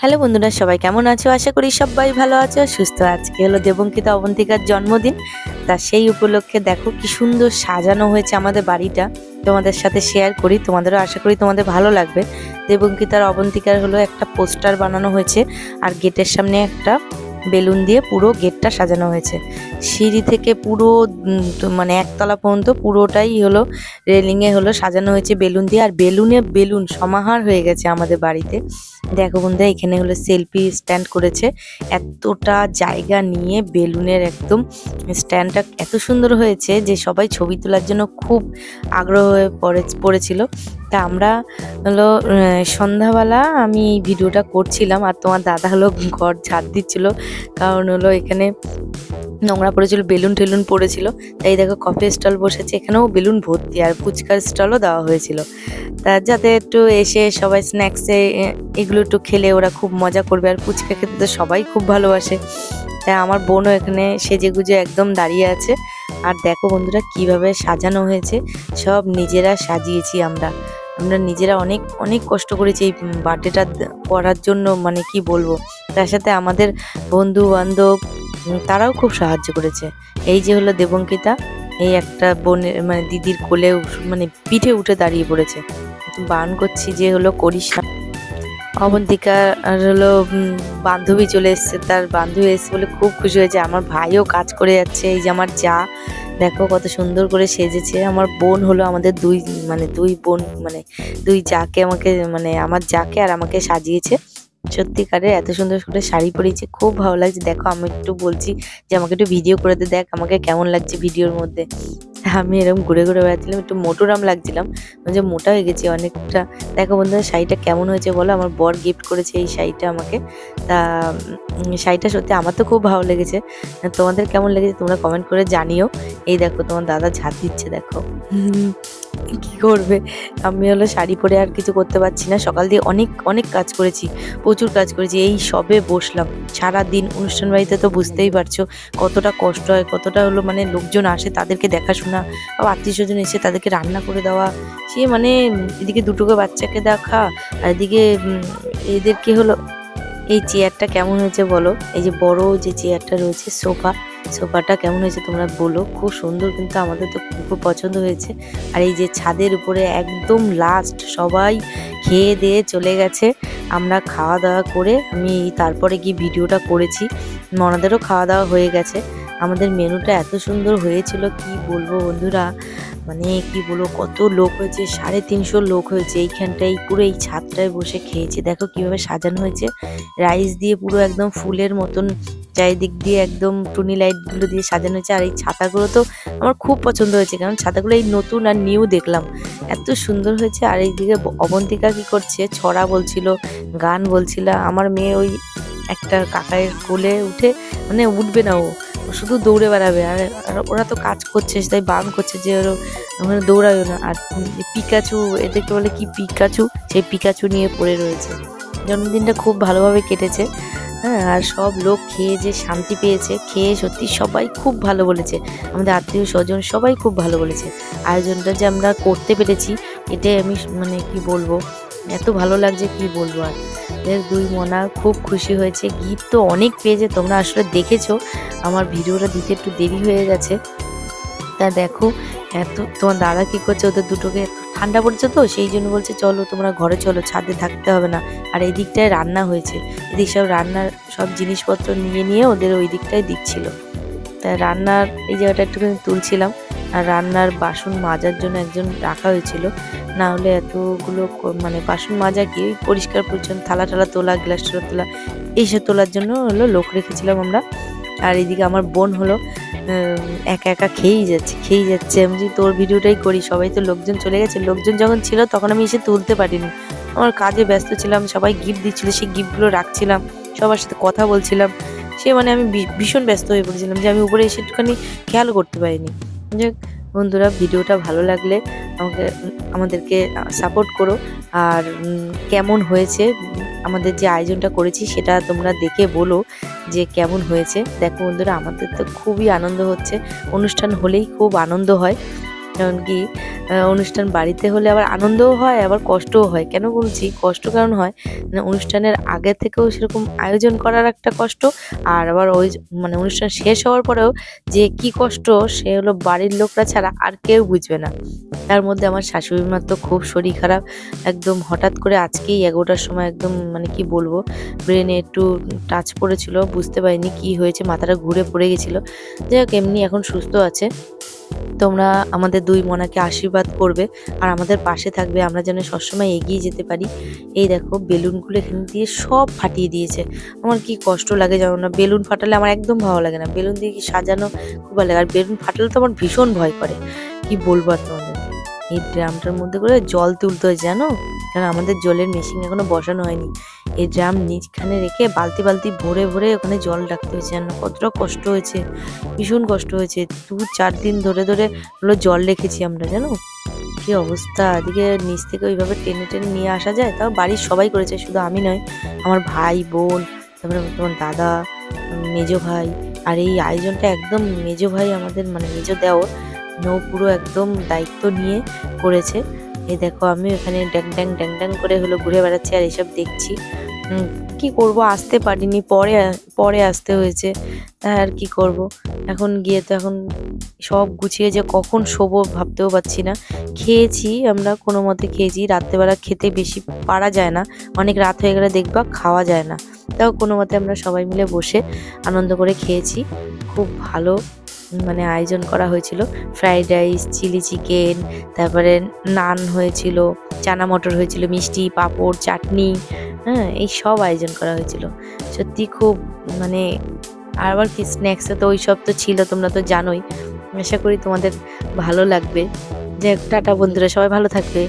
Hello বন্ধুরা, সবাই কেমন আছো? আশা করি সবাই ভালো আছো, সুস্থ। আজকে হলো দেবঙ্কিতা অবন্তিকার জন্মদিন। তা সেই উপলক্ষে দেখো কি সুন্দর সাজানো হয়েছে আমাদের বাড়িটা। তোমাদের সাথে শেয়ার করি, তোমাদেরও আশা করি তোমাদের ভালো লাগবে। দেবঙ্কিতার অবন্তিকার হলো একটা পোস্টার বানানো হয়েছে, আর গেটের সামনে একটা বেলুন দিয়ে পুরো গেটটা সাজানো হয়েছে। সিঁড়ি থেকে পুরো মানে একতলা পর্যন্ত পুরোটাই হলো রেলিংয়ে হলো সাজানো হয়েছে বেলুন দিয়ে, আর বেলুনে বেলুন সমাহার হয়ে গেছে আমাদের বাড়িতে। দেখো বন্ধুরা, এখানে হলো সেলফি স্ট্যান্ড করেছে। এতটা জায়গা নিয়ে বেলুনের একদম স্ট্যান্ডটা এত সুন্দর হয়েছে যে সবাই ছবি তোলার জন্য খুব আগ্রহ হয়ে পড়েছিল। তা আমরা হলো সন্ধ্যাবেলা আমি এই ভিডিওটা করছিলাম, আর তোমার দাদা হলো ঘর ঝাড় দিচ্ছিল, কারণ হলো এখানে নোংরা পড়েছিল, বেলুন টেলুন পড়েছিল। তাই দেখো কফি স্টল বসেছে, এখানেও বেলুন ভর্তি, আর ফুচকার স্টলও দেওয়া হয়েছিল। তা যাতে একটু এসে সবাই স্ন্যাক্সে এগুলো একটু খেলে ওরা খুব মজা করবে, আর ফুচকা খেতে তো সবাই খুব ভালোবাসে। তাই আমার বোনও এখানে সেজে গুজে একদম দাঁড়িয়ে আছে। আর দেখো বন্ধুরা কিভাবে সাজানো হয়েছে, সব নিজেরা সাজিয়েছি আমরা নিজেরা অনেক অনেক কষ্ট করেছি এই বার্থডেটা করার জন্য, মানে কি বলবো। তার সাথে আমাদের বন্ধু বান্ধব তারাও খুব সাহায্য করেছে। এই যে হলো দেবঙ্কিতা, এই একটা বোনের মানে দিদির কোলে মানে পিঠে উঠে দাঁড়িয়ে পড়েছে। বারণ করছি যে হলো করিস না। অবন্তিকা আর হলো বান্ধবী চলে এসছে, তার বান্ধবী এসছে বলে খুব খুশি হয়েছে। আমার ভাইও কাজ করে যাচ্ছে। এই যে আমার যা, দেখো কত সুন্দর করে সেজেছে। আমার বোন হলো আমাদের দুই বোন মানে দুই যাকে আমাকে মানে আমার যাকে আর আমাকে সাজিয়েছে। সত্যিকারের এত সুন্দর করে শাড়ি পরেছে, খুব ভালো লাগছে। দেখো আমি একটু বলছি যে আমাকে একটু ভিডিও করে দে, দেখ আমাকে কেমন লাগছে ভিডিওর মধ্যে। আমি এরকম ঘুরে ঘুরে বেড়াচ্ছিলাম, একটু মোটোরাম লাগছিলাম, যে মোটা হয়ে গেছি অনেকটা। দেখো বন্ধুরা শাড়িটা কেমন হয়েছে বলো। আমার বর গিফট করেছে এই শাড়িটা আমাকে। তা শাড়িটা সত্যি আমার তো খুব ভালো লেগেছে। তোমাদের কেমন লেগেছে তোমরা কমেন্ট করে জানিও। এই দেখো তোমার দাদা ঝাঁট দিচ্ছে, দেখো কি করবে। আমি হলো শাড়ি পরে আর কিছু করতে পারছি না। সকাল দিয়ে অনেক অনেক কাজ করেছি, প্রচুর কাজ করেছি। এই সবে বসলাম। সারা দিন অনুষ্ঠান বাড়িতে তো বুঝতেই পারছো কতটা কষ্ট হয়, কতটা হলো মানে লোকজন আসে তাদেরকে দেখাশোনা, বা আত্মীয় স্বজন এসে তাদেরকে রান্না করে দেওয়া। সে মানে এদিকে দুটোকে বাচ্চাকে দেখা, আর এদিকে এদেরকে হলো। এই চেয়ারটা কেমন হয়েছে বলো। এই যে বড় যে চেয়ারটা রয়েছে সোফাটা কেমন হয়েছে তোমরা বলো। খুব সুন্দর, কিন্তু আমাদের তো খুব পছন্দ হয়েছে। আর এই যে ছাদের উপরে একদম লাস্ট সবাই খেয়ে দিয়ে চলে গেছে, আমরা খাওয়া দাওয়া করে আমি তারপরে গিয়ে ভিডিওটা করেছি। ওনাদেরও খাওয়া দাওয়া হয়ে গেছে। আমাদের মেনুটা এত সুন্দর হয়েছিল কি বলবো বন্ধুরা, মানে কি বলবো, কত লোক হয়েছে, 350 লোক হয়েছে। এইখানটায় পুরো এই ছাদটায় বসে খেয়েছে। দেখো কিভাবে সাজানো হয়েছে, রাইস দিয়ে পুরো একদম ফুলের মতন চারিদিক দিয়ে একদম টুনি লাইটগুলো দিয়ে সাজানো হয়েছে। আর এই ছাতাগুলো তো আমার খুব পছন্দ হয়েছে, কারণ ছাতাগুলো এই নতুন আর নিউ দেখলাম, এত সুন্দর হয়েছে। আর এইদিকে অবন্তিকা কি করছে, ছড়া বলছিল, গান বলছিল। আমার মেয়ে ওই একটা কাকায়ের কোলে উঠে, মানে উঠবে না, ও শুধু দৌড়ে বেড়াবে। আর ওরা তো কাজ করছে, তাই বারণ করছে যে ওখানে দৌড়াবে না। আর পিকাচু, এদেরকে বলে কি পিকাচু, সেই পিকাচু নিয়ে পড়ে রয়েছে। জন্মদিনটা খুব ভালোভাবে কেটেছে। হ্যাঁ, আর সব লোক খেয়ে যে শান্তি পেয়েছে, খেয়ে সত্যি সবাই খুব ভালো বলেছে। আমাদের আত্মীয় স্বজন সবাই খুব ভালো বলেছে। আয়োজনটা যে আমরা করতে পেরেছি, এটাই আমি মানে কি বলবো, এত ভালো লাগছে কি বলবো। আর দুই মনা খুব খুশি হয়েছে। গিফট তো অনেক পেয়েছে, তোমরা আসলে দেখেছো। আমার ভিডিওটা দিতে একটু দেরি হয়ে গেছে। তা দেখো এত তোমার দাদা কি করছে, ওদের দুটোকে ঠান্ডা পড়ছে তো সেই জন্য বলছে চলো তোমরা ঘরে চলো, ছাদে থাকতে হবে না। আর এই দিকটায় রান্না হয়েছে, এদিক সব রান্নার সব জিনিসপত্র নিয়ে ওদের ওই দিকটায় দিচ্ছিল। তা রান্নার এই জায়গাটা একটুখানি তুলছিলাম। আর রান্নার বাসন মাজার জন্য একজন রাখা হয়েছিল, না হলে এতগুলো মানে বাসন মাজা কি পরিষ্কার পরিচ্ছন্ন থালা টালা তোলা, গ্লাস তোলা, এইসব তোলার জন্য হলো লোক রেখেছিলাম আমরা। আর এদিকে আমার বোন হলো একা একা খেয়েই যাচ্ছে। আমি যে তোর ভিডিওটাই করি, সবাই তো লোকজন চলে গেছে। লোকজন যখন ছিল তখন আমি এসে তুলতে পারিনি, আমার কাজে ব্যস্ত ছিলাম। সবাই গিফট দিচ্ছিল, সেই গিফটগুলো রাখছিলাম, সবার সাথে কথা বলছিলাম। সে মানে আমি ভীষণ ব্যস্ত হয়ে পড়েছিলাম যে আমি উপরে এসে একটুখানি খেয়াল করতে পারিনি। যাক বন্ধুরা, ভিডিওটা ভালো লাগলে আমাদেরকে সাপোর্ট করো। আর কেমন হয়েছে আমাদের যে আয়োজনটা করেছি সেটা তোমরা দেখে বলো যে কেমন হয়েছে। দেখো বন্ধুরা, আমাদের তো খুবই আনন্দ হচ্ছে, অনুষ্ঠান হলেই খুব আনন্দ হয়। এমনকি অনুষ্ঠান বাড়িতে হলে আবার আনন্দও হয় আবার কষ্টও হয়। কেন বলছি কষ্ট? কারণ হয় মানে অনুষ্ঠানের আগে থেকেও সেরকম আয়োজন করার একটা কষ্ট, আর আবার ওই মানে অনুষ্ঠান শেষ হওয়ার পরেও যে কি কষ্ট সে হলো বাড়ির লোকরা ছাড়া আর কেউ বুঝবে না। তার মধ্যে আমার শাশুড়ি মার তো খুব শরীর খারাপ, একদম হঠাৎ করে আজকেই 11টার সময় একদম মানে কি বলবো, ব্রেনে একটু টাচ পড়েছিল, বুঝতে পারিনি কি হয়েছে, মাথাটা ঘুরে পড়ে গেছিলো। যাই হোক এমনি এখন সুস্থ আছে। তোমরা আমাদের দুই মনাকে আশীর্বাদ করবে আর আমাদের পাশে থাকবে, আমরা যেন সবসময় এগিয়ে যেতে পারি। এই দেখো বেলুনগুলো এখানে দিয়ে সব ফাটিয়ে দিয়েছে। আমার কি কষ্ট লাগে জানো না, বেলুন ফাটালে আমার একদম ভালো লাগে না, বেলুন দিয়ে কি সাজানো খুব ভালো লাগে, আর বেলুন ফাটালে তো আমার ভীষণ ভয় করে। কি বলবো আর তোমাদের, এই ড্রামটার মধ্যে করে জল তুলতে হয় জানো, কারণ আমাদের জলের মেশিন এখনো বসানো হয়নি। এই ড্রাম নিচখানে রেখে বালতি বালতি ভরে ভরে ওখানে জল রাখতে হয়েছে, জানো কতটা কষ্ট হয়েছে, ভীষণ কষ্ট হয়েছে। 2-4 দিন ধরে ধরে হলো জল রেখেছি আমরা, জানো কি অবস্থা। এদিকে নিচ থেকে ওইভাবে টেনে টেনে নিয়ে আসা যায়, তাও বাড়ির সবাই করেছে, শুধু আমি নয়, আমার ভাই বোন, তারপরে তোমার দাদা, মেজো ভাই। আর এই আয়োজনটা একদম মেজো ভাই আমাদের মানে মেজো দেওর, ও পুরো একদম দায়িত্ব নিয়ে করেছে। এই দেখো আমি এখানে ড্যাং ড্যাং ড্যাং ড্যাং করে হলো ঘুরে বেড়াচ্ছি আর এসব দেখছি। কি করব, আসতে পারিনি, পরে আসতে হয়েছে, আর কি করব। এখন গিয়ে তো এখন সব গুছিয়ে যে কখন শোবো ভাবতেও পারছি না। খেয়েছি আমরা কোনো মতে খেয়েছি, রাত্রেবেলা খেতে বেশি পারা যায় না, অনেক রাত হয়ে গেলে দেখবা খাওয়া যায় না, তাও কোনো মতে আমরা সবাই মিলে বসে আনন্দ করে খেয়েছি। খুব ভালো মানে আয়োজন করা হয়েছিল, ফ্রাইড রাইস, চিলি চিকেন, তারপরে নান হয়েছিল, চানা মটর হয়েছিল, মিষ্টি, পাঁপড়, চাটনি, হ্যাঁ এই সব আয়োজন করা হয়েছিল। সত্যি খুব মানে, আর আবার কি স্ন্যাক্সে তো ওই সব তো ছিল, তোমরা তো জানোই। আশা করি তোমাদের ভালো লাগবে। যে টাটা বন্ধুরা, সবাই ভালো থাকবে।